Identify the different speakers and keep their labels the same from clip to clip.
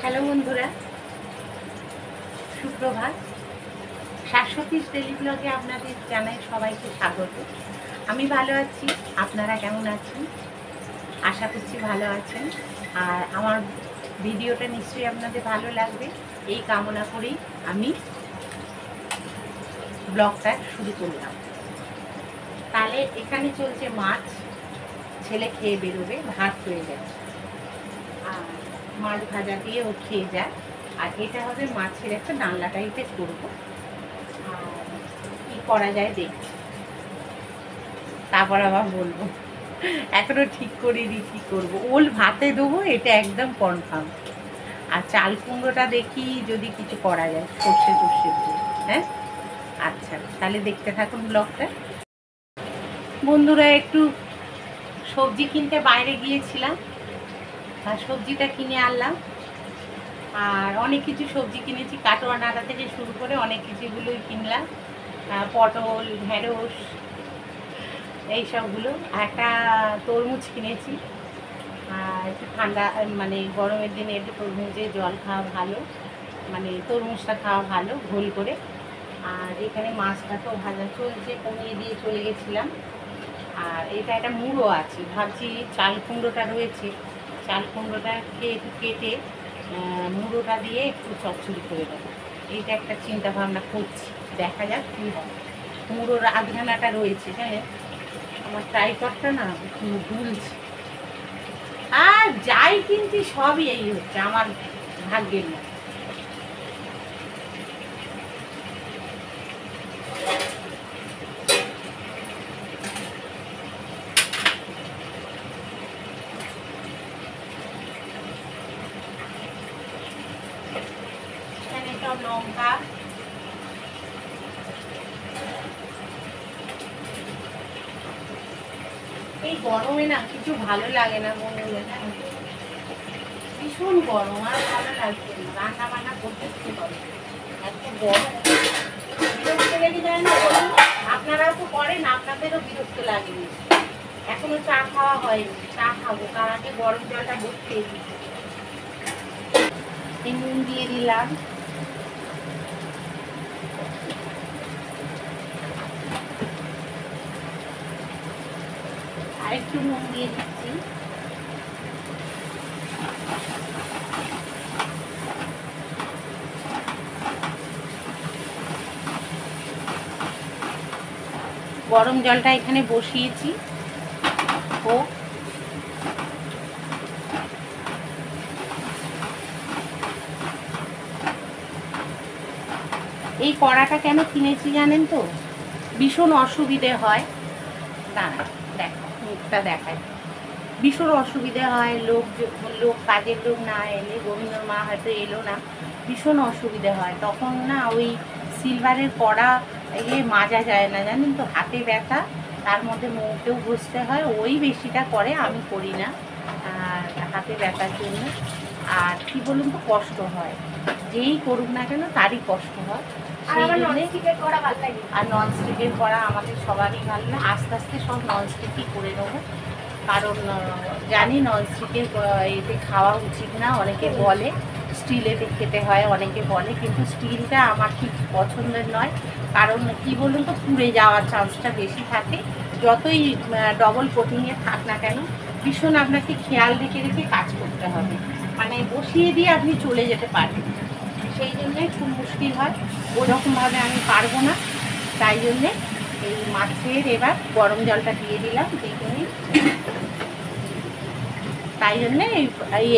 Speaker 1: Hello বন্ধুরা, সুপ্রভাত। শাশ্বতীর daily ব্লগে আপনাদের জানাই সবাইকে স্বাগত। আমি ভালো আছি, আপনারা কেমন আছেন? আশা করছি ভালো আছেন। আর আমার ভিডিওটা নিশ্চয়ই আপনাদের ভালো লাগবে, এই কামনা করেই আমি ব্লগটা শুরু করলাম। তাহলে এখানে চলছে মাছ, ছেলে খেয়ে বেরোবে, ভাত হয়ে গেছে, আর মাছ ভাজা দিয়ে ও খেয়ে যায়। আর এটা হবে মাছের একটা ডালনা টাইপের করবো, আর কি করা যায় দেখছি, তারপর আবার বলবো। এখনো ঠিক করিনি কি করবো। ওল ভাতে দেবো, এটা একদম কনফার্ম। আর চাল কুমড়োটা দেখি যদি কিছু করা যায় সর্ষে টর্ষে দিয়ে। হ্যাঁ, আচ্ছা, তাহলে দেখতে থাকুন ব্লগটা। বন্ধুরা, একটু সবজি কিনতে বাইরে গিয়েছিলাম, আর সবজিটা কিনে আনলাম। আর অনেক কিছু সবজি কিনেছি, কাটোয়া নাড়া থেকে শুরু করে অনেক কিছুগুলোই কিনলাম। পটল, ঢেঁড়স, এইসবগুলো। একটা তরমুজ কিনেছি। আর একটু ঠান্ডা, মানে গরমের দিনে একটু তরমুজে জল খাওয়া ভালো, মানে তরমুজটা খাওয়া ভালো ঘোল করে। আর এখানে মাছটা তো ভাজা চলছে, কমিয়ে দিয়ে চলে গেছিলাম। আর এটা একটা মুড়ো আছে, ভাবছি চাল কুমড়োটা রয়েছে, চাল কুমড়োটাকে একটু কেটে মুড়োটা দিয়ে একটু চচ্চড়ি করে দেবো। এইটা একটা চিন্তা ভাবনা করছি, দেখা যাক কী হয়। মুড়োর আধখানাটা রয়েছে, হ্যাঁ। আমার ট্রাইপডটা না দুলছে, আর যাই কিনছি সবই এই হচ্ছে আমার ভাগ্যের না। এখানে সব লঙ্কা, এই গরমে না কিছু ভালো লাগে না বন্ধুরা, ভীষণ গরম, আর ভালো লাগছে না, রান্না বান্না করতে ইচ্ছে করে, এত গরম বিরক্ত লেগে যায় না বলুন? আপনারাও তো করেন, আপনাদেরও বিরক্ত লাগে। এখনো চা খাওয়া হয়নি, চা খাবো, তার আগে গরম জলটা বসিয়ে দিচ্ছি। নুন দিয়ে দিলাম, আর একটু নুন দিয়ে দিচ্ছি। গরম জলটা এখানে বসিয়েছি। ও এই কড়াটা কেন কিনেছি জানেন তো? ভীষণ অসুবিধে হয়, দাঁড়া দেখো মুখটা দেখায়, ভীষণ অসুবিধে হয়। লোক কাজের লোক না এলে, গোবিন্দর মা হয়তো এলো না, ভীষণ অসুবিধে হয় তখন না। ওই সিলভারের কড়া মাজা যায় না, জানেন তো, হাতে ব্যথা, তার মধ্যে মুখেও ঘষতে হয়, ওই বেশিটা করে, আমি করি না, আর হাতে ব্যথার জন্য। আর কি বলুন তো, কষ্ট হয়, যেই করুক না কেন তারই কষ্ট হয়। সেই জন্যে, আর ননস্টিকের কড়া আমাদের সবারই ভালো না। আস্তে আস্তে সব ননস্টিকই করে নেবো, কারণ জানি ননস্টিকের এতে খাওয়া উচিত না, অনেকে বলে স্টিলেতে খেতে হয়, অনেকে বলে, কিন্তু স্টিলটা আমার ঠিক পছন্দের নয়। কারণ কি বলুন তো, পুড়ে যাওয়ার চান্সটা বেশি থাকে, যতই ডবল কোটিংয়ে থাক না কেন। ভীষণ আপনাকে খেয়াল রেখে রেখে কাজ করতে হবে, মানে বসিয়ে দিয়ে আপনি চলে যেতে পারবেন, সেই জন্যে খুব মুশকিল হয়। ওরকমভাবে আমি পারবো না, তাই জন্যে এই মাছের এবার গরম জলটা দিয়ে দিলাম, দেখুন। তাই জন্যে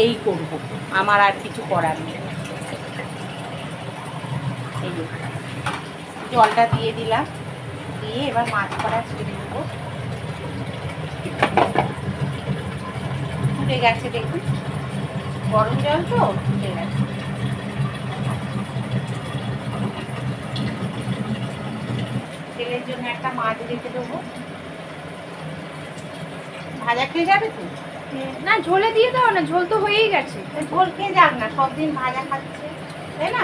Speaker 1: এই করবো, আমার আর কিছু করার নেই। এই জলটা দিয়ে দিলাম, দিয়ে এবার মাছ করা ছেড়ে দেবো। ফুটে গেছে দেখুন, গরম জল তো ফুটে গেছে। তেলের জন্য একটা মাছ রেখে দেবো, ভাজা খেয়ে যাবে তো
Speaker 2: না, ঝোলে দিয়ে দাও না, ঝোল তো হয়েই গেছে।
Speaker 1: ঝোল খেয়ে যাক না, সব দিন ভাজা খাচ্ছে, তাই না?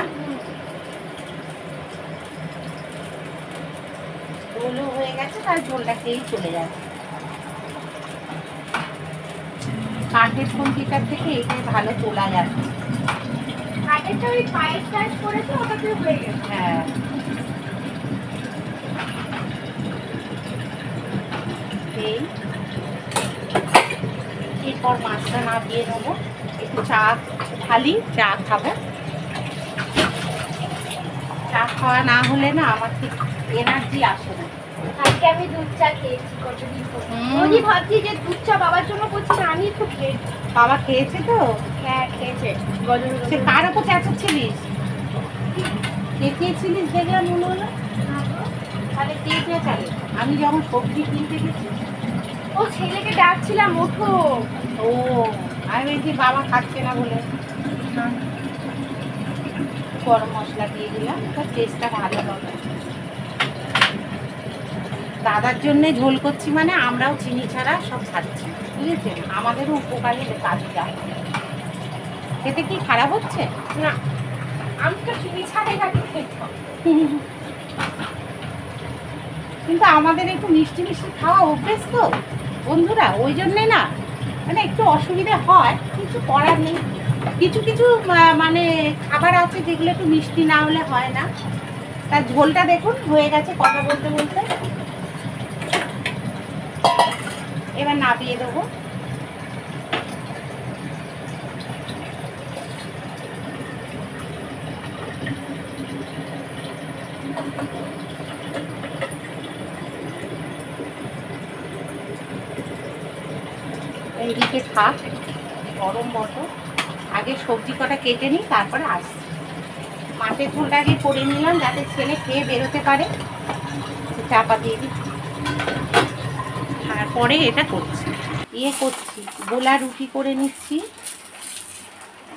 Speaker 1: ঝোলও হয়ে গেছে, তার ঝোলটা খেয়েই চলে যাবে। কাঠের খুন্তিটার থেকে এটাই ভালো তোলা যাচ্ছে।
Speaker 2: কাঠেরটা ওই পায়ের টাইস করেছে, ওটাতে হয়ে গেছে।
Speaker 1: হ্যাঁ, এই এরপর মাছটা না দিয়ে নেবো, একটু চা ঢালি, চা খাবো। চা খাওয়া না হলে না আমার ঠিক এনার্জি আসে না।
Speaker 2: আজকে আমি দুধ চা খেয়েছি কতদিন পর।
Speaker 1: হুম।
Speaker 2: রোজই ভাবছি যে দুধ চা বাবার জন্য করছি না, আমি একটু খেয়েছি।
Speaker 1: বাবা খেয়েছে তো?
Speaker 2: হ্যাঁ খেয়েছে। গজল
Speaker 1: সে কার ওপর চেঁচাচ্ছিলিস? চেঁচিয়েছিলিস দেখলাম মনে হলো। তাহলে কে চেঁচালে? আমি যখন সবজি কিনতে গেছি।
Speaker 2: ও ছেলেকে ডাকছিলাম ওঠো।
Speaker 1: ও, আমি বলছি বাবা খাচ্ছে না বলে। গরম মশলা দিয়ে দিলাম, তার টেস্টটা ভালো হবে। দাদার জন্যে ঝোল করছি মানে আমরাও চিনি ছাড়া সব খাচ্ছি, বুঝেছেন? আমাদেরও উপকারী কাজটা। খেতে কি খারাপ হচ্ছে?
Speaker 2: না, আমি তো চিনি ছাড়াই আগে খেতাম।
Speaker 1: কিন্তু আমাদের একটু মিষ্টি মিষ্টি খাওয়া অভ্যেস তো বন্ধুরা, ওই জন্যে না মানে একটু অসুবিধা হয়, কিছু করার নেই। কিছু কিছু মানে খাবার আছে যেগুলো একটু মিষ্টি না হলে হয় না। তার ঝোলটা দেখুন হয়ে গেছে কথা বলতে বলতে। এবার নামিয়ে দেবো। এইদিকে থাক, গরম মতো আগে সবজি কটা কেটে নিই, তারপরে আসছি। মাছের ঝোলটা আগে করে নিলাম যাতে ছেলে খেয়ে বেরোতে পারে। চাপা দিয়ে দিই, তারপরে এটা করছি। করছি গোলা রুটি করে নিচ্ছি,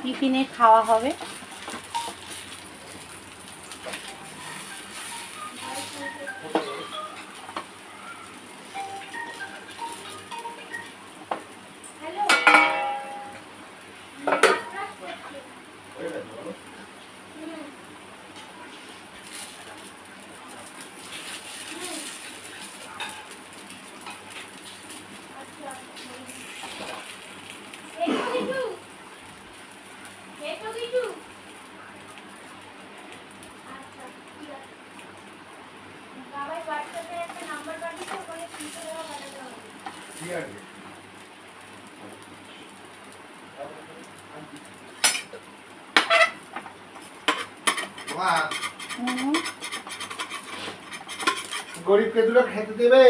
Speaker 1: টিফিনে খাওয়া হবে।
Speaker 3: গরিবকে দুটো খেতে দেবে।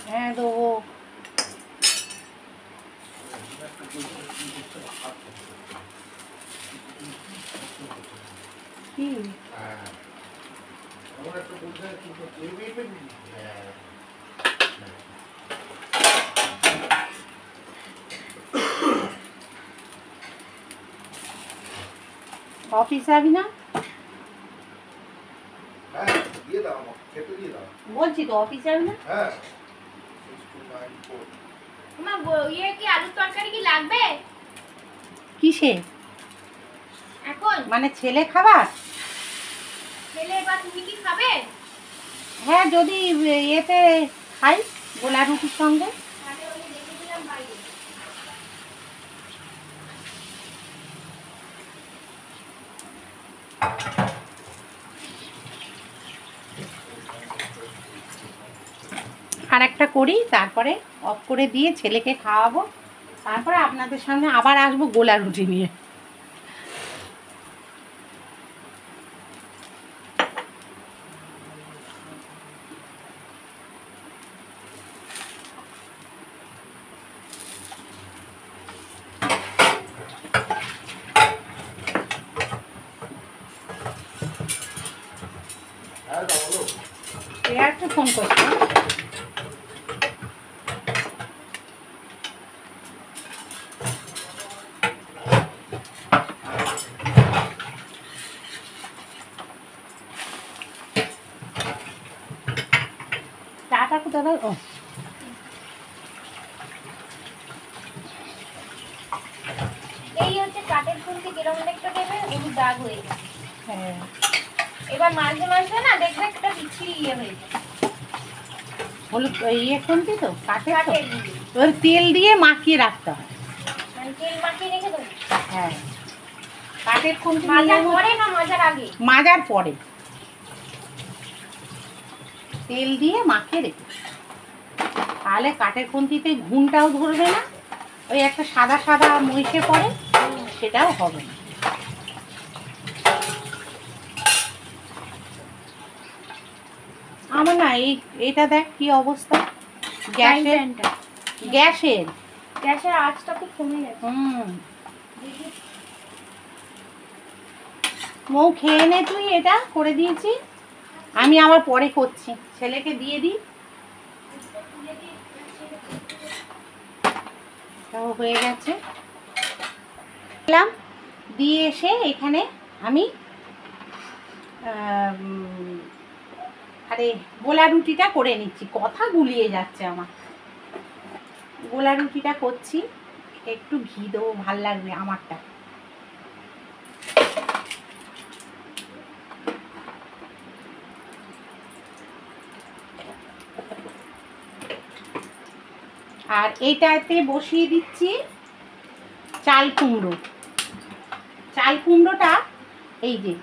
Speaker 1: হ্যাঁ দেবো। কি অফিস যাবি না? বলছি তো অফিস যাবি না?
Speaker 2: ইয়ে কি আলুর তরকারি কি লাগবে
Speaker 1: কিসে?
Speaker 2: এখন?
Speaker 1: মানে ছেলে খাবার?
Speaker 2: ছেলে বা তুমি কি খাবে?
Speaker 1: হ্যাঁ, যদি এতে খাই গোলা রুটির সঙ্গে।
Speaker 2: তাহলে ওই দেখে দিলাম বাইরে।
Speaker 1: আর একটা করি, তারপরে অফ করে দিয়ে ছেলেকে খাওয়াবো, তারপরে আপনাদের সামনে আবার আসবো গোলা রুটি নিয়ে। একটা ফোন করছি। চাটা কোথায় দাও? ও
Speaker 2: এই হচ্ছে কাঠের ফুলকে কিরকম একটা দেবে, হলুদ দাগ হয়ে যায়।
Speaker 1: হ্যাঁ,
Speaker 2: এবার মাঝে মাঝে না দেখবে একটা বিচ্ছিরি ইয়ে হয়ে যায়।
Speaker 1: হলুদ খুনতি তো কাঠে তো,
Speaker 2: কাঠের গুঁড়ো।
Speaker 1: ওর তেল দিয়ে মাখিয়ে রাখতে হয়।
Speaker 2: মানে তেল মাখিয়ে রেখে দেবো।
Speaker 1: হ্যাঁ, কাঠের খুন্তি
Speaker 2: মাজার পরে না মাজার আগে?
Speaker 1: মাজার পরে তেল দিয়ে মাখিয়ে রেখে, তাহলে কাঠের খুন্তিতে ঘুনটাও ধরবে না, ওই একটা সাদা সাদা মইষে পড়ে সেটাও হবে না। আমার না এটা দেখ কি অবস্থা, গ্যাসের গ্যাসের
Speaker 2: গ্যাসের আঁচটা তো কমে গেছে।
Speaker 1: মৌ খেয়ে নে, তুই এটা করে দিয়েছি, আমি আবার পরে করছি, ছেলেকে দিয়ে দিই। তাও হয়ে গেছে, দিয়ে এসে এখানে আমি আরে গোলা রুটিটা করে নিচ্ছি, কথা গুলিয়ে যাচ্ছে আমার। গোলা রুটিটা করছি, একটু ঘি দেবো, ভাল লাগবে আমারটা। আর এইটাতে বসিয়ে দিচ্ছি চাল কুমড়ো। চাল কুমড়োটা এই যে,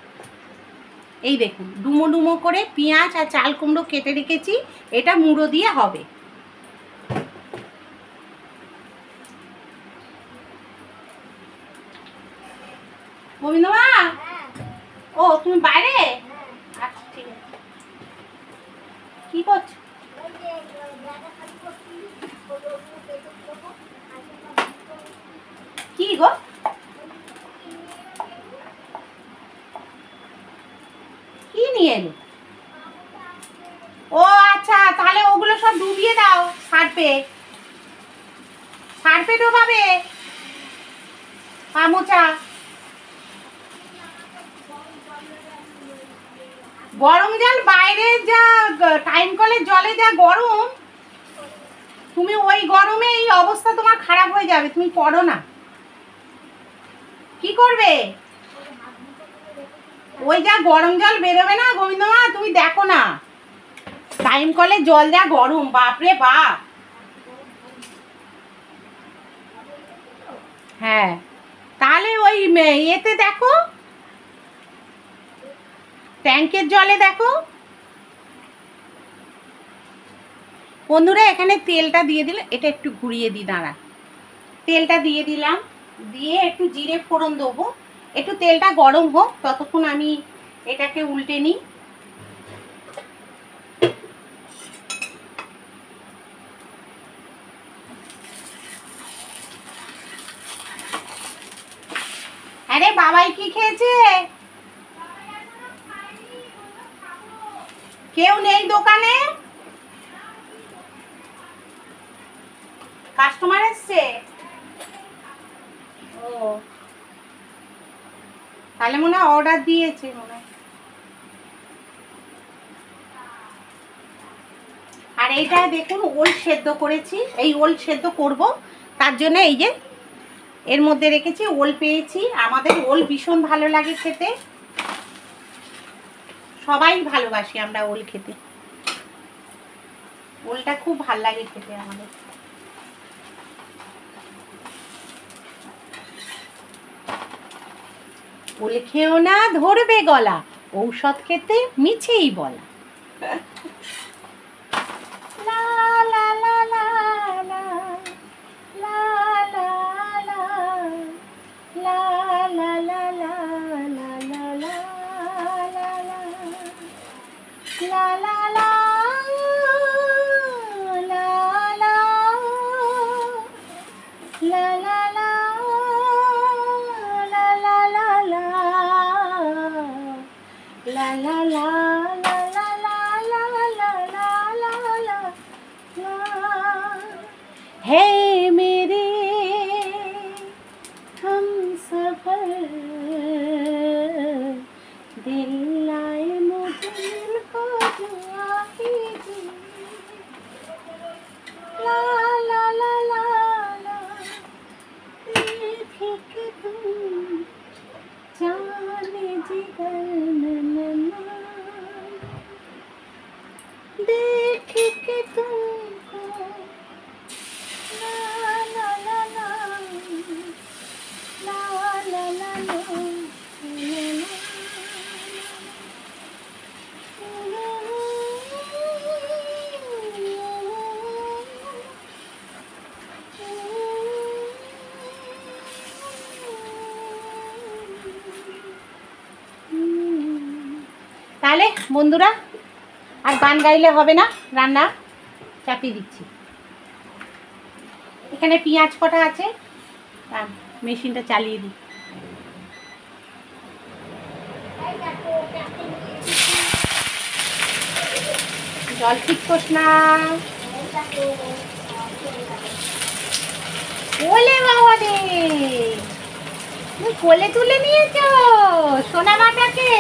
Speaker 1: এই দেখুন ডুমো ডুমো করে পেঁয়াজ আর চাল কুমড়ো কেটে রেখেছি, এটা মুড়ো দিয়ে হবে। গোবিন্দমা, ও তুমি বাইরে? আচ্ছা ঠিক আছে। কি করছো? কি গো? কি নিয়ে এলো? ও আচ্ছা, তাহলে ওগুলো সব ডুবিয়ে দাও সার্ফে, সার্ফে ডোবাবে মোচা। গরম জল, বাইরে যা টাইম কলের জলে যা গরম, তুমি ওই গরমে এই অবস্থা তোমার খারাপ হয়ে যাবে, তুমি পড়ো না। কি করবে? ওই যা গরম জল বেরোবে না গোবিন্দমা, তুমি দেখো না টাইম কলের জল যা গরম, বাপরে বাপ। হ্যাঁ, তাহলে ওই এতে দেখো, ট্যাঙ্কের জলে দেখো। বন্ধুরা এখানে তেলটা দিয়ে দিলে, এটা একটু ঘুরিয়ে দিই, দাঁড়া। তেলটা দিয়ে দিলাম, দিয়ে একটু জিরে ফোড়ন দেবো, একটু তেলটা গরম হোক, ততক্ষণ আমি এটাকে উল্টে নিই। আরে বাবাই কি খেয়েছে? কেউ নেই দোকানে? কাস্টমার এসছে? ও, তাহলে মনে হয় অর্ডার দিয়েছে মনে হয়। আর এইটা দেখুন ওল সেদ্ধ করেছি, এই ওল সেদ্ধ করব, তার জন্য এই যে এর মধ্যে রেখেছি, ওল পেয়েছি। আমাদের ওল ভীষণ ভালো লাগে খেতে, সবাই ভালোবাসি আমরা ওল খেতে, ওলটা খুব ভালো লাগে খেতে আমাদের। ওল খেও না ধরবে গলা, ঔষধ খেতে মিছেই বলা। লা লা লা লা লা লা লা লা লা লা লা লা লা লা লা লা লা লা है मेरे हम सफर दिल लाए मुझे दिल को दुआ कीजिए ला ला ला ला ला देखे कि तुम जाने जिगर नन्ना তাহলে বন্ধুরা আর গান গাইলে হবে না, রান্না চাপিয়ে দিচ্ছি। এখানে পেঁয়াজ কটা আছে, মেশিনটা চালিয়ে দিই। জল ঠিক করছ না। ওলে বাবা রে, তুমি কোলে তুলে নিয়েছ সোনা মাটাকে।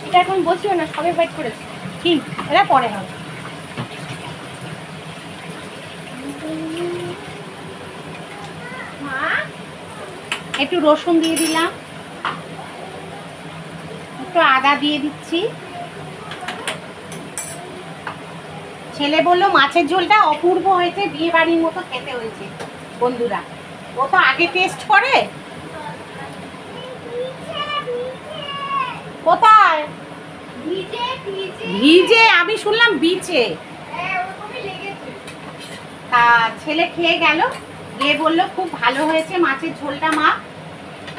Speaker 1: এটা এখন বসিও না, সবে বাইট করেছি, ঠিক এটা পরে হবে। একটু রসুন দিয়ে দিলাম, একটু আদা দিয়ে দিচ্ছি। ছেলে বললো মাছের ঝোলটা অপূর্ব হয়েছে, বিয়ে বাড়ির মতো খেতে হয়েছে। বন্ধুরা ও তো আগে টেস্ট করে। কোথায় ভিজে? আমি শুনলাম বিচে। তা ছেলে খেয়ে গেল, গিয়ে বললো খুব ভালো হয়েছে মাছের ঝোলটা মা,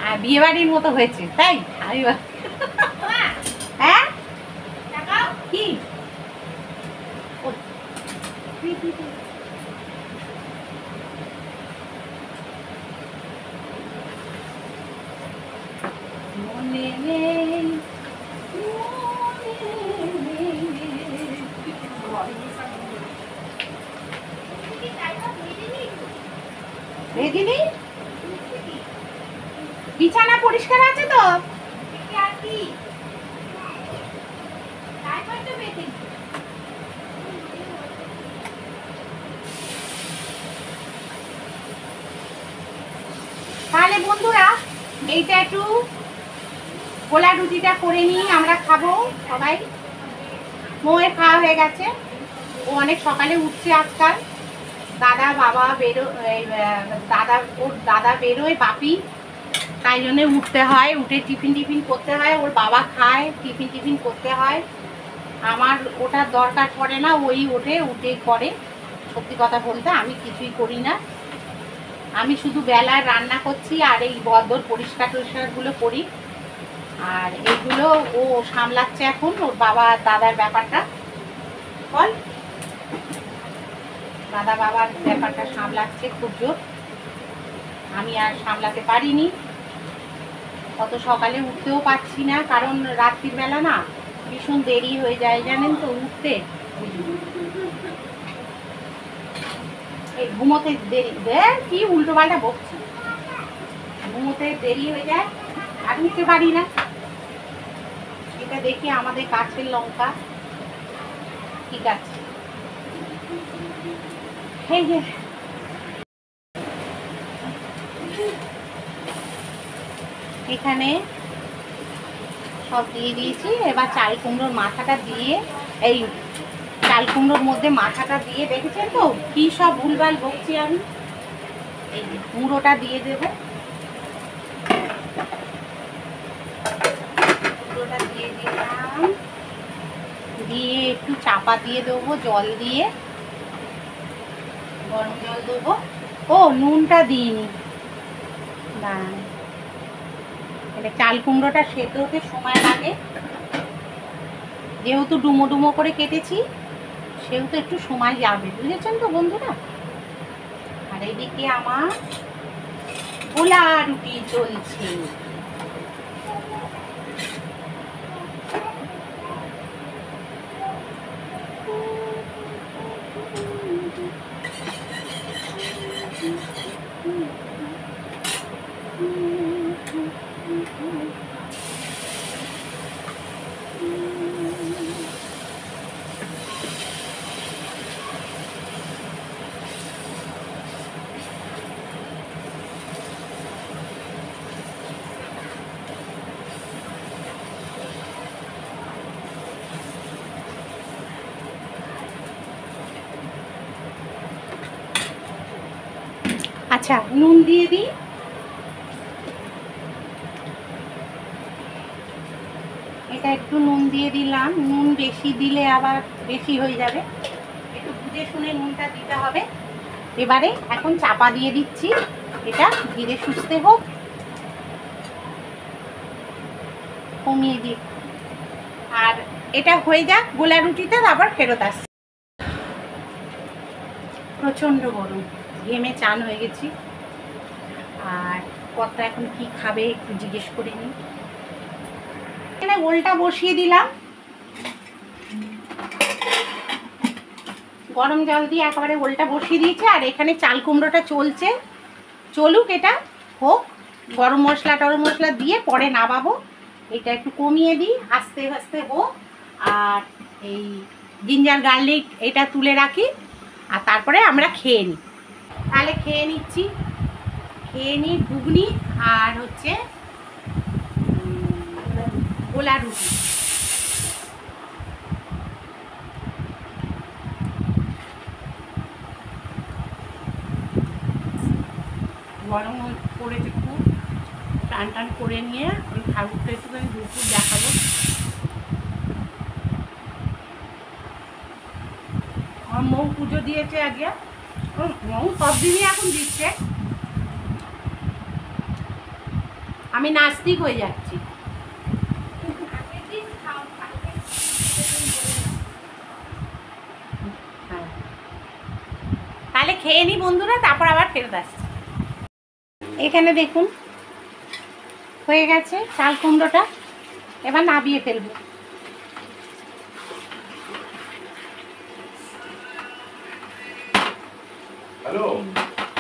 Speaker 1: আর বিয়ে বাড়ির মতো হয়েছে। তাই আমি হ্যাঁ কি মনে নেই ভেদিনি, বিছানা পরিষ্কার আছে তো? তাহলে বন্ধুরা এইটা একটু গোলা রুটিটা করে নিই, আমরা খাবো সবাই। মোয়ের খাওয়া হয়ে গেছে, ও অনেক সকালে উঠছে আজকাল। দাদা বাবা ওর দাদা বেরোয় বাপি, তাই জন্য উঠতে হয়, উঠে টিফিন করতে হয়। ওর বাবা খায়, টিফিন করতে হয়। আমার ওটার দরকার পড়ে না, ওই উঠে করে। সত্যি কথা বলতে আমি কিছুই করি না, আমি শুধু বেলায় রান্না করছি আর এই বদর পরিষ্কারগুলো করি। আর এইগুলো ও সামলাচ্ছে এখন, ওর বাবা দাদার ব্যাপারটা। বল, দাদা বাবার ব্যাপারটা সামলাচ্ছে খুব জোর, আমি আর সামলাতে পারিনি। অত সকালে উঠতেও পারছি না, কারণ রাত্রির বেলা না ভীষণ দেরি হয়ে যায় জানেন তো উঠতে। এই ঘুমোতে দেরি, কি উল্টো পাল্টা বকছি, ঘুমোতে দেরি হয়ে যায় আর উঠতে পারি না। এটা দেখি আমাদের গাছের লঙ্কা, ঠিক আছে। এই যে এখানে সব দিয়ে দিয়েছি, এবার চাল কুমড়োর মাথাটা দিয়ে, এই চাল কুমড়োর মধ্যে মাথাটা দিয়ে, দেখেছেন তো কি সব ভুলভাল বকছি আমি। এই যে মুড়োটা দিয়ে দেবো, মুড়োটা দিয়ে দিলাম, দিয়ে একটু চাপা দিয়ে দেবো জল দিয়ে, গরম জল দেবো। ও নুনটা দিইনি না, চাল কুমড়োটা সেদ্ধ হতে সময় লাগে, যেহেতু ডুমো ডুমো করে কেটেছি সেহেতু একটু সময় যাবে, বুঝেছেন তো বন্ধুরা। আর এইদিকে আমার গোলা রুটি চলছে। আচ্ছা নুন দিয়ে দিই। এটা একটু নুন দিয়ে দিলাম, নুন বেশি দিলে আবার বেশি হয়ে যাবে, একটু বুঝে শুনে নুনটা দিতে হবে। এবারে এখন চাপা দিয়ে দিচ্ছি, এটা ধীরে সুস্থে হোক, কমিয়ে দিই। আর এটা হয়ে যাক গোলা রুটিটা, তারপর ফেরত আসছি। প্রচণ্ড গরম, ঘেমে চান হয়ে গেছি। আর কত এখন কি খাবে একটু জিজ্ঞেস করে নিই। এখানে ওলটা বসিয়ে দিলাম, গরম জল দিয়ে একেবারে ওলটা বসিয়ে দিয়েছে। আর এখানে চাল কুমড়োটা চলছে, চলুক, এটা হোক, গরম মশলা টরম মশলা দিয়ে পরে নামাবো। এটা একটু কমিয়ে দিই, আস্তে আস্তে হোক। আর এই জিঞ্জার গার্লিক এটা তুলে রাখি, আর তারপরে আমরা খেয়ে নিই। তাহলে খেয়ে নিচ্ছি, খেয়ে নিই ঘুগনি আর হচ্ছে গোলা রুটি। গরম পড়েছে খুব, টান টান করে নিয়ে ওই ঠাকুরটা একটুখানি দুপুর দেখাবো। আমার মৌ পুজো দিয়েছে আজকে, মৌ সব দিনই এখন দিচ্ছে। আমি নাস্তিক হয়ে যাচ্ছি। হ্যাঁ, তাহলে খেয়ে নি বন্ধুরা, তারপর আবার ফেরত আসছি। এখানে দেখুন হয়ে গেছে চাল কুমড়োটা, এবার নাবিয়ে ফেলবো।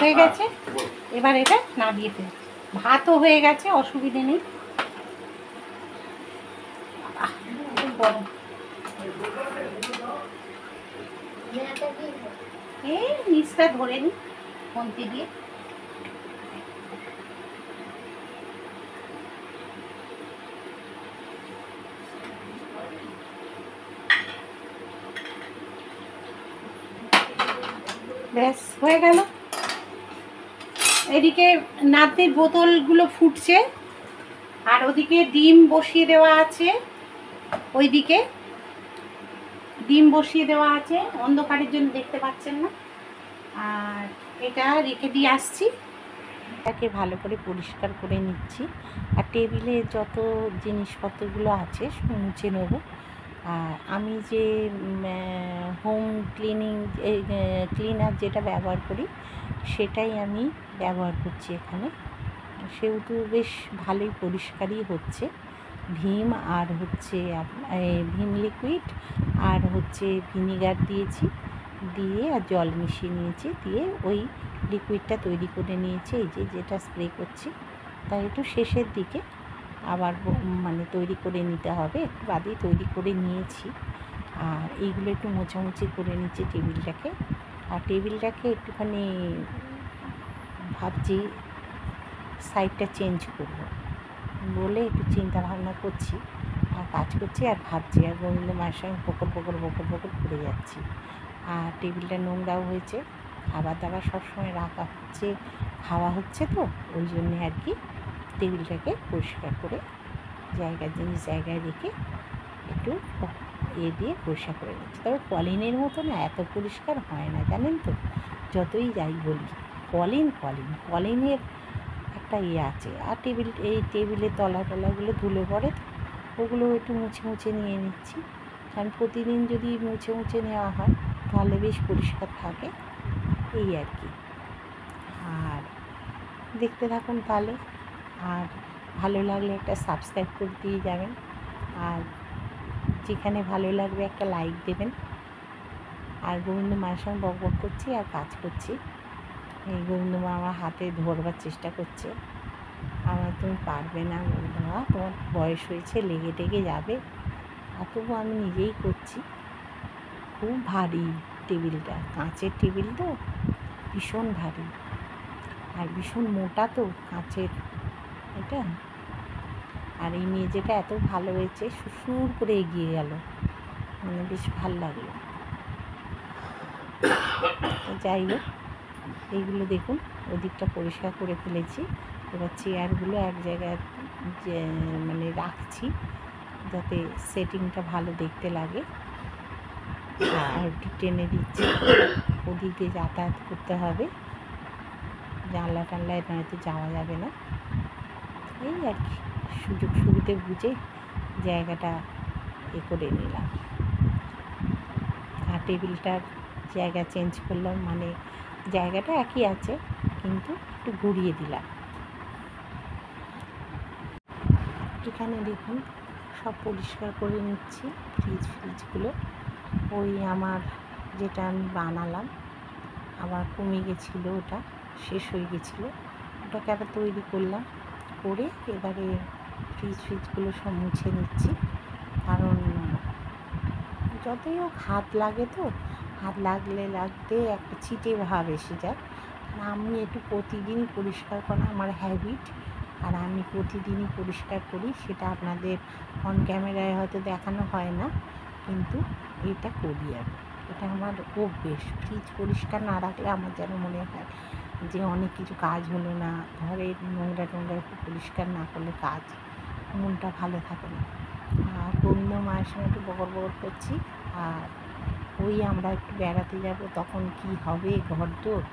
Speaker 1: হয়ে গেছে, এবার এটা নাবিয়ে ফেলবো। ভাতও হয়ে গেছে, অসুবিধে নেই। গরম এই নিচটা ধরে নি খন্তি দিয়ে। ব্যাস হয়ে গেল। এদিকে নাতির বোতলগুলো ফুটছে, আর ওদিকে ডিম বসিয়ে দেওয়া আছে, ওইদিকে ডিম বসিয়ে দেওয়া আছে, অন্ধকারের জন্য দেখতে পাচ্ছেন না। আর এটা রেখে দিয়ে আসছি, এটাকে ভালো করে পরিষ্কার করে নিচ্ছি। আর টেবিলে যত জিনিসপত্রগুলো আছে মুছে নেব। আর আমি যে হোম ক্লিনার যেটা ব্যবহার করি সেটাই আমি ব্যবহার করছি এখানে, সেহেতু বেশ ভালোই পরিষ্কারই হচ্ছে। ভীম আর হচ্ছে ভীম লিকুইড আর হচ্ছে ভিনিগার দিয়েছি, দিয়ে আর জল মিশিয়ে নিয়েছি, দিয়ে ওই লিকুইডটা তৈরি করে নিয়েছি। এই যে যেটা স্প্রে করছি, তাই একটু শেষের দিকে আবার মানে তৈরি করে নিতে হবে, একটু বাদেই তৈরি করে নিয়েছি। আর এইগুলো একটু মোছামুছি করে নিচ্ছি টেবিলটাকে। আর টেবিলটাকে একটুখানি ভাবছি সাইডটা চেঞ্জ করব বলে একটু চিন্তা ভাবনা করছি, আর কাজ করছি আর ভাবছি, আর গোবিন্দ মায়ের সঙ্গে বকর করে যাচ্ছি। আর টেবিলটা নোংরাও হয়েছে, খাবার দাবার সবসময় রাখা হচ্ছে, খাওয়া হচ্ছে, তো ওই জন্যে আর কি টেবিলটাকে পরিষ্কার করে জিনিস জায়গায় রেখে একটু দিয়ে পরিষ্কার করে নিচ্ছি। তবে কলিনের মতো না এত পরিষ্কার হয় না, জানেন তো, যতই যাই বলি। কলিনের একটা আছে। আর এই টেবিলের তলাগুলো ধুলে পড়ে, তো ওগুলো একটু মুছে নিয়ে নিচ্ছি। কারণ প্রতিদিন যদি মুছে নেওয়া হয় তাহলে বেশ পরিষ্কার থাকে, এই আর কি। আর দেখতে থাকুন তাহলে, আর ভালো লাগলে একটা সাবস্ক্রাইব করে দিয়ে যাবেন, আর যেখানে ভালো লাগবে একটা লাইক দেবেন। আর গোবিন্দ মায়ের সঙ্গে বক করছি আর কাজ করছি। এই গোবিন্দ মা আমার হাতে ধরবার চেষ্টা করছে, আমার তুমি পারবে না গোবিন্দ মা, তোমার বয়স হয়েছে, লেগে যাবে। আর তবু আমি নিজেই করছি। খুব ভারী টেবিলটা, কাঁচের টেবিল তো, ভীষণ ভারী আর ভীষণ মোটা, তো কাঁচের এটা। আর এই মেঝেটা এত ভালো হয়েছে, সুর করে এগিয়ে গেল, মানে বেশ ভালো লাগলো। যাই হোক, এইগুলো দেখুন ওদিকটা পরিষ্কার করে ফেলেছি। এবার চেয়ারগুলো এক জায়গায় যে মানে রাখছি যাতে সেটিংটা ভালো দেখতে লাগে, আর একটু টেনে দিচ্ছি। ওদিক দিয়ে যাতায়াত করতে হবে, জানলা টানলায় নয়তো যাওয়া যাবে না। এই আর কি, সুযোগ সুবিধে বুঝে জায়গাটা করে নিলাম। আর টেবিলটার জায়গা চেঞ্জ করলাম, মানে জায়গাটা একই আছে কিন্তু একটু ঘুরিয়ে দিলাম। এখানে দেখুন সব পরিষ্কার করে নিচ্ছি, ফ্রিজগুলো। ওই আমার যেটা আমি বানালাম আবার কমে গেছিলো, ওটা শেষ হয়ে গেছিলো, ওটাকে আবার তৈরি করলাম। করে এবারে ফ্রিজগুলো সব মুছে নিচ্ছি, কারণ যতই হোক হাত লাগে, তো হাত লাগতে একটা ছিটে ভাব এসে যায়। আমি একটু প্রতিদিনই পরিষ্কার করা আমার হ্যাবিট, আর আমি প্রতিদিনই পরিষ্কার করি। সেটা আপনাদের অন ক্যামেরায় হয়তো দেখানো হয় না, কিন্তু এটা করি আমি, এটা আমার অভ্যেস। ফ্রিজ পরিষ্কার না রাখলে আমার যেন মনে হয় যে অনেক কিছু কাজ হলো না, ঘরের নোংরা একটু পরিষ্কার না করলে কাজ, মনটা ভালো থাকে না। আর গোবিন্দ মায়ের সঙ্গে একটু বকর করছি। আর ওই আমরা একটু বেড়াতে যাব, তখন কি হবে ঘরদোর,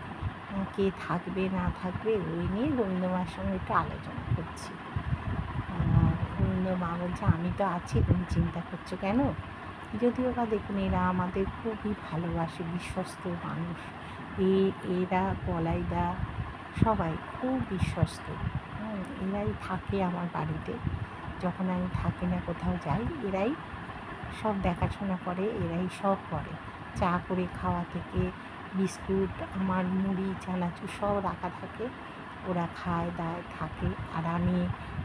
Speaker 1: কে থাকবে না থাকবে, ওই নিয়ে গোবিন্দ মায়ের সঙ্গে একটু আলোচনা করছি। গোবিন্দ মা বলছে আমি তো আছি, তুমি চিন্তা করছো কেন? যদিও বা দেখুন এরা আমাদের খুবই ভালোবাসে, বিশ্বস্ত মানুষ। এরা বলাইদা সবাই খুব বিশ্বস্ত। এরাই থাকে আমার বাড়িতে, যখন আমি থাকি না কোথাও যাই, এরাই সব দেখাশোনা করে, এরাই সব করে। চা করে খাওয়া থেকে বিস্কুট, আমার মুড়ি চানাচুর সব রাখা থাকে, ওরা খায় দায় থাকে। আর আমি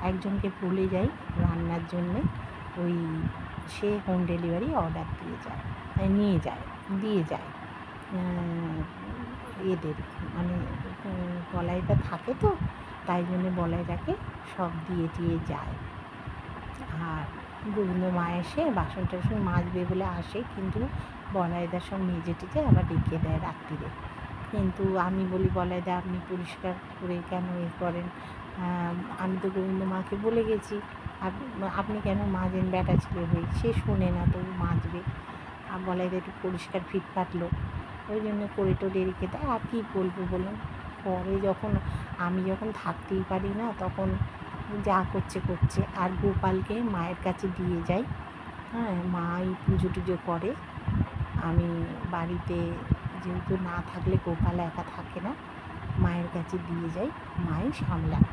Speaker 1: একজনকে বলে যাই রান্নার জন্যে, ওই সে হোম ডেলিভারি অর্ডার দিয়ে যায় এদের, মানে বলাইটা থাকে তো, তাই জন্য বলাইটাকে সব দিয়ে যায়। আর গোবিন্দ মা এসে বাসন টাসন মাজবে বলে আসে, কিন্তু বলাইদা সব মেজে টেজে আবার রেখে দেয় রাত্রিরে। কিন্তু আমি বলি বলাইদা আপনি পরিষ্কার করে কেন করেন? আমি তো গোবিন্দ মাকে বলে গেছি, আপনি কেন মাজেন বেটা ছেলে হয়ে? সে শোনে না, তো মাজবে। আর বলাইদা একটু পরিষ্কার ফিটফাট লোক, ওই জন্য করে টোরে রেখে দেয়। আর কী বলবো বলুন, পরে আমি যখন থাকতেই পারি না, তখন যা করছে। আর গোপালকে মায়ের কাছে দিয়ে যাই। মাই পুজো টুজো করে। আমি বাড়িতে যেহেতু না থাকলে গোপাল একা থাকে না, মায়ের কাছে দিয়ে যাই, মাই সামলায়।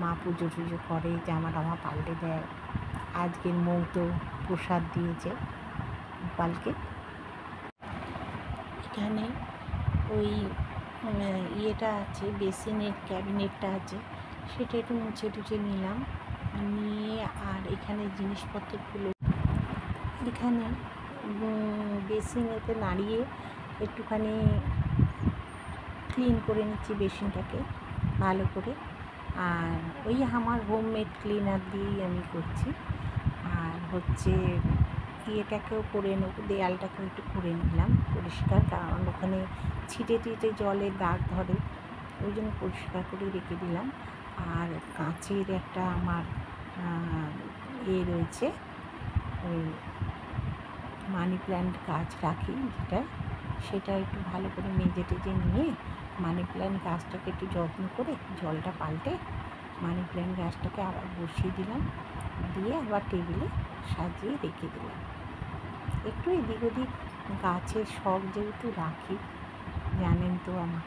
Speaker 1: মা পুজো টুজো করে, জামা টামা পাল্টে দেয়। আজকের মৌতো প্রসাদ দিয়েছে গোপালকে। এখানে ওই ইয়েটা আছে, বেসিনের ক্যাবিনেটটা আছে, সেটা একটু মুছে টুছে নিলাম, নিয়ে আর এখানে জিনিসপত্রগুলো এখানে বেসিনেতে নাড়িয়ে একটুখানি ক্লিন করে নিচ্ছি বেসিনটাকে ভালো করে। আর ওই আমার হোমমেড ক্লিনার দিয়েই আমি করছি। আর হচ্ছে ইয়েটাকেও করে নেব, দেয়ালটাকেও একটু করে নিলাম পরিষ্কার, কারণ ওখানে ছিটে জলের দাগ ধরে, ওই জন্য পরিষ্কার করে রেখে দিলাম। আর কাঁচের একটা আমার রয়েছে, ওই মানি প্ল্যান্ট গাছ রাখি সেটা একটু ভালো করে মেজে টেজে নিয়ে মানি প্ল্যান্ট গাছটাকে একটু যত্ন করে জলটা পাল্টে মানি প্ল্যান্ট গাছটাকে আবার বসিয়ে দিলাম, দিয়ে আবার টেবিলে সাজিয়ে রেখে দিলাম। একটু এদিক ওদিক গাছের শখ যেহেতু রাখি, জানেন তো আমার।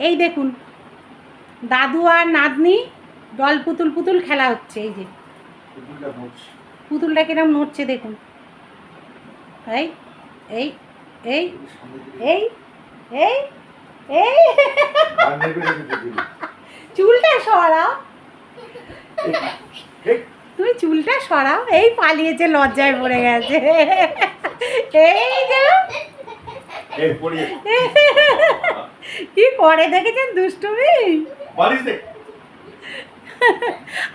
Speaker 1: এই দেখুন দাদু আর নাতনি ডল পুতুল খেলা হচ্ছে। এই যে পুতুলটা কিরম নড়ছে দেখুন, এই এই এই এই এই এই
Speaker 3: আর নেবে রেখে দিবি।
Speaker 1: চুলটা সরাও,
Speaker 3: এই,
Speaker 1: তুমি চুলটা সরাও। এই পালিয়েছে, লজ্জায় পড়ে গেছে। এই যে
Speaker 3: এই পড়িয়ে
Speaker 1: কি করে দেখেছেন দুষ্টুমি।
Speaker 3: বাড়িস দে।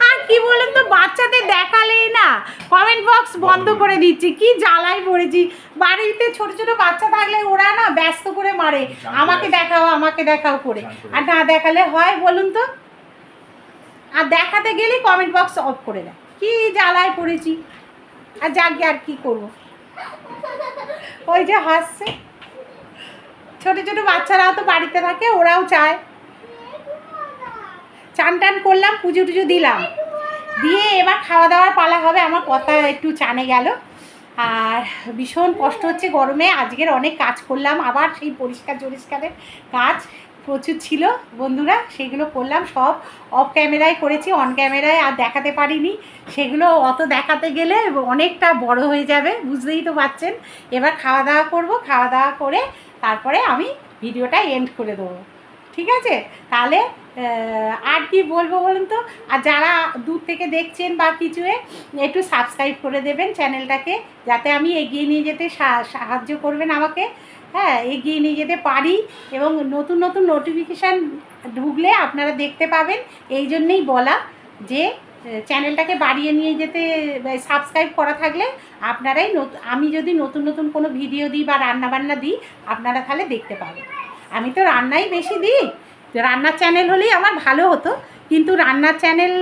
Speaker 1: আর কি বলেন তো, বাচ্চাদের দেখালেই না কমেন্ট বক্স বন্ধ করে দিচ্ছি। কি জ্বালায় পড়েছি। বাড়িতে ছোট ছোট বাচ্চা থাকলে ওরা না ব্যস্ত করে মারে, আমাকে দেখাও আমাকে দেখাও করে। আর না দেখালে হয় বলুন তো, আর দেখাতে গেলে কমেন্ট বক্স অফ করে দেয়। কি জ্বালায় পড়েছি। আর যাকে আর কি করব। ওই যে হাসছে। ছোট ছোট বাচ্চারাও তো বাড়িতে থাকে, ওরাও চায়। চান টান করলাম, পুজো টুজো দিলাম, দিয়ে এবার খাওয়া দাওয়ার পালা হবে। আমার কথা একটু চানে গেল। আর ভীষণ কষ্ট হচ্ছে গরমে। আজকের অনেক কাজ করলাম, আবার সেই পরিষ্কারের কাজ প্রচুর ছিল বন্ধুরা, সেগুলো করলাম। সব অফ ক্যামেরায় করেছি, অন ক্যামেরায় আর দেখাতে পারিনি। সেগুলো অত দেখাতে গেলে অনেকটা বড় হয়ে যাবে, বুঝতেই তো পারছেন। এবার খাওয়া দাওয়া করব, খাওয়া দাওয়া করে তারপরে আমি ভিডিওটা এন্ড করে দেবো। ঠিক আছে? তাহলে আর কি বলবো বলুন তো। আর যারা দূর থেকে দেখছেন বা কিছু, একটু সাবস্ক্রাইব করে দেবেন চ্যানেলটাকে, যাতে আমি এগিয়ে নিয়ে যেতে সাহায্য করবেন আমাকে। হ্যাঁ, এগিয়ে নিয়ে যেতে পারি এবং নতুন নতুন নোটিফিকেশান ঢুকলে আপনারা দেখতে পাবেন। এই জন্যেই বলা যে চ্যানেলটাকে বাড়িয়ে নিয়ে যেতে, সাবস্ক্রাইব করা থাকলে আপনারাই আমি যদি নতুন নতুন কোনো ভিডিও দিই বা রান্নাবান্না দিই, আপনারা তাহলে দেখতে পাবেন। আমি তো রান্নাই বেশি দিই, রান্নার চ্যানেল হলেই আমার ভালো হতো, কিন্তু রান্নার চ্যানেল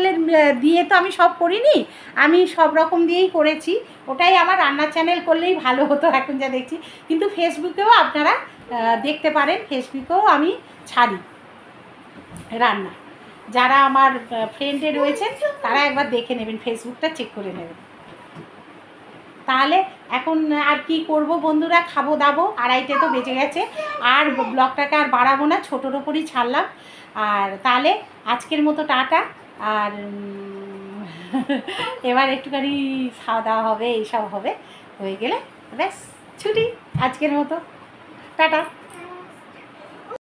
Speaker 1: দিয়ে তো আমি সব করিনি, আমি সব রকম দিয়েই করেছি। ওটাই আমার রান্নার চ্যানেল করলেই ভালো হতো এখন যা দেখছি। কিন্তু ফেসবুকেও আপনারা দেখতে পারেন, ফেসবুকেও আমি ছাড়ি রান্না। যারা আমার ফ্রেন্ডে রয়েছেন তারা একবার দেখে নেবেন, ফেসবুকটা চেক করে নেবেন। তাহলে এখন আর কি করব বন্ধুরা, খাবো দাবো, 2:30 তো বেজে গেছে। আর ব্লগটাকে আর বাড়াবো না, ছোটোর ওপরই ছাড়লাম। আর তাহলে আজকের মতো টাটা। আর এবার একটুখানি খাওয়া দাওয়া হবে, এইসব হবে, হয়ে গেলে ব্যাস ছুটি আজকের মতো। টাটা।